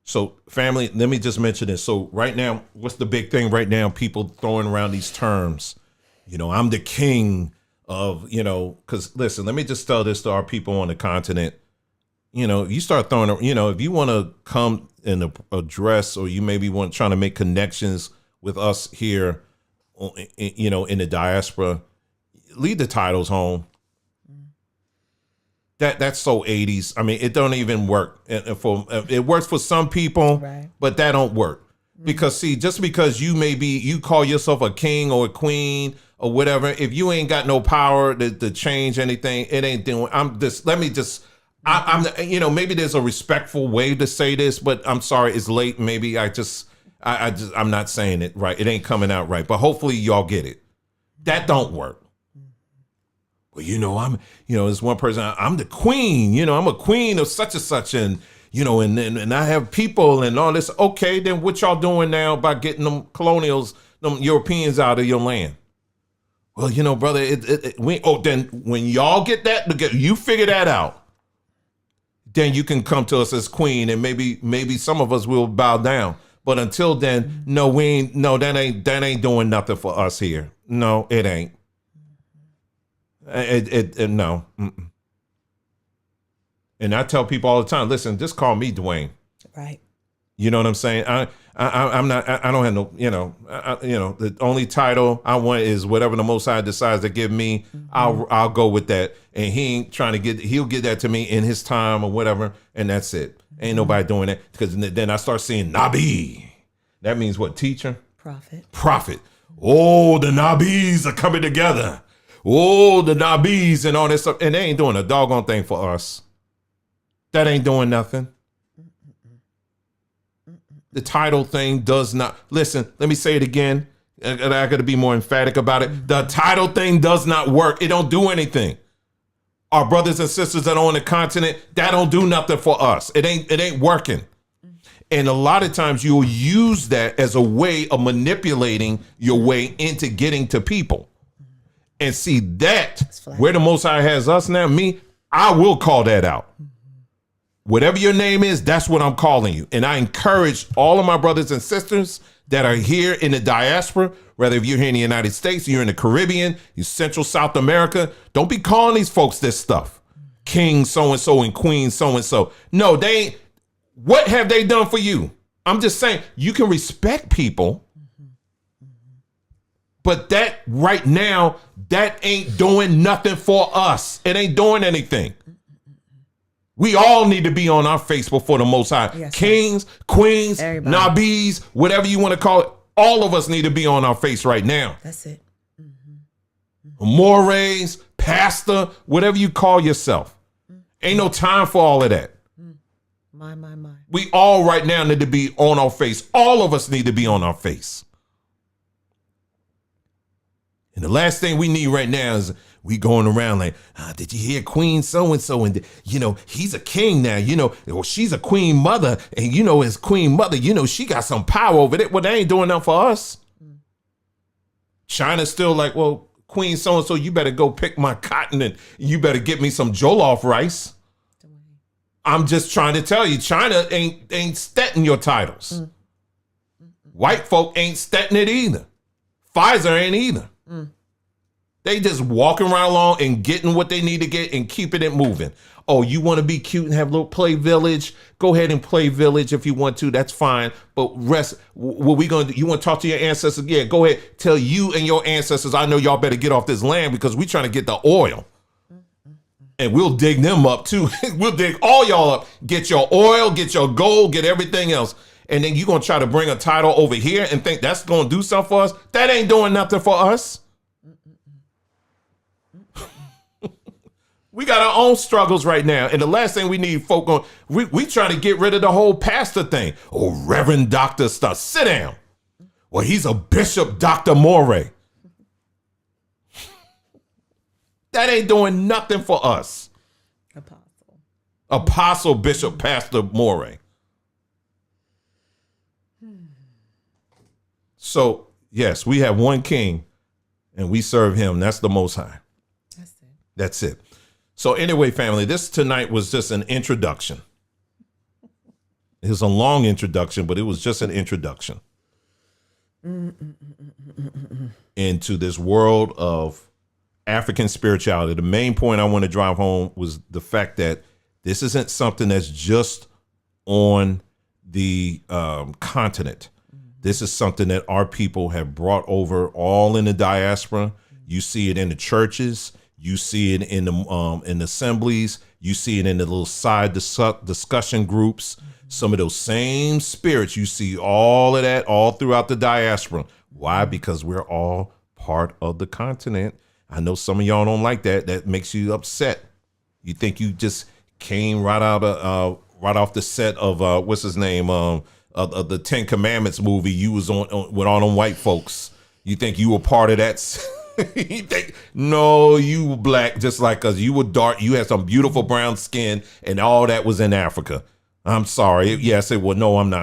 So, family, let me just mention this. So, right now, what's the big thing right now? People throwing around these terms. I'm the king of, because listen, let me just tell this to our people on the continent. You start throwing, if you want to come and address, or you maybe trying to make connections with us here, in the diaspora, leave the titles home. That's so 80s. I mean, it don't even work. It works for some people, right, but that don't work. Because see, just because you call yourself a king or a queen or whatever, if you ain't got no power to change anything, it ain't doing. Maybe there's a respectful way to say this, but I'm sorry, it's late. Maybe I'm not saying it right. It ain't coming out right, but hopefully y'all get it. That don't work. Well, there's one person, I'm the queen, I'm a queen of such and such, and I have people and all this. Okay, then what y'all doing now by getting them colonials, them Europeans out of your land? Well, brother, then when y'all get that together, you figure that out, then you can come to us as queen, and maybe some of us will bow down. But until then, no, that ain't doing nothing for us here. No, it ain't. No. Mm-mm. And I tell people all the time, listen, just call me Dwayne. Right. You know what I'm saying? I'm not. I don't have no. The only title I want is whatever the Most High decides to give me. Mm-hmm. I'll go with that. And he ain't trying to get. He'll get that to me in his time or whatever, and that's it. Mm-hmm. Ain't nobody doing that, because then I start seeing Nabi. That means what? Teacher. Prophet. Oh, the Nabis are coming together. Oh, the Nabis and all this stuff. And they ain't doing a doggone thing for us. That ain't doing nothing. The title thing does not. Listen, let me say it again. I got to be more emphatic about it. The title thing does not work. It don't do anything. Our brothers and sisters that are on the continent, that don't do nothing for us. It ain't working. And a lot of times you'll use that as a way of manipulating your way into getting to people. And see that where the Most High has us now, I will call that out. Whatever your name is, that's what I'm calling you. And I encourage all of my brothers and sisters that are here in the diaspora, whether if you're here in the United States, you're in the Caribbean, you're Central South America, don't be calling these folks this stuff. King so-and-so and queen so-and-so. No, they ain't. What have they done for you? I'm just saying, you can respect people, but that right now, that ain't doing nothing for us. It ain't doing anything. We all need to be on our face before the Most High. Yes, kings, queens, everybody. Nabis, whatever you want to call it. All of us need to be on our face right now. That's it. Mores, pastor, whatever you call yourself. Ain't no time for all of that. My. We all right now need to be on our face. All of us need to be on our face. And the last thing we need right now is we going around like, did you hear Queen so-and-so? And, he's a king now, or she's a queen mother. And, his queen mother, she got some power over there. Well, they ain't doing nothing for us. China's still like, well, Queen so-and-so, you better go pick my cotton and you better get me some jollof rice. I'm just trying to tell you, China ain't stetting your titles. White folk ain't stetting it either. Pfizer ain't either. They just walking around along and getting what they need to get and keeping it moving. Oh, you want to be cute and have a little play village? Go ahead and play village if you want to. That's fine. But rest, what we going to do? You want to talk to your ancestors? Yeah, go ahead. Tell you and your ancestors, I know y'all better get off this land because we trying to get the oil. And we'll dig them up too. We'll dig all y'all up. Get your oil, get your gold, get everything else. And then you're going to try to bring a title over here and think that's going to do something for us? That ain't doing nothing for us. We got our own struggles right now. And the last thing we need folk on, we trying to get rid of the whole pastor thing. Oh, Reverend Dr. stuff. Sit down. Well, he's a Bishop Dr. Morey. That ain't doing nothing for us. Apostle Bishop Pastor Morey. So, yes, we have one king and we serve him. That's the Most High. That's it. So anyway, family, this tonight was just an introduction. It was a long introduction, but it was just an introduction into this world of African spirituality. The main point I want to drive home was the fact that this isn't something that's just on the continent. This is something that our people have brought over all in the diaspora. You see it in the churches. You see it in the assemblies. You see it in the little side discussion groups. Some of those same spirits, you see all of that all throughout the diaspora. Why? Because we're all part of the continent. I know some of y'all don't like that. That makes you upset. You think you just came right off the set of what's his name of the Ten Commandments movie. You was on with all them white folks. You think you were part of that? You think, no, you were black just like us. You were dark. You had some beautiful brown skin, and all that was in Africa. I'm sorry. Yes, it was. No, I'm not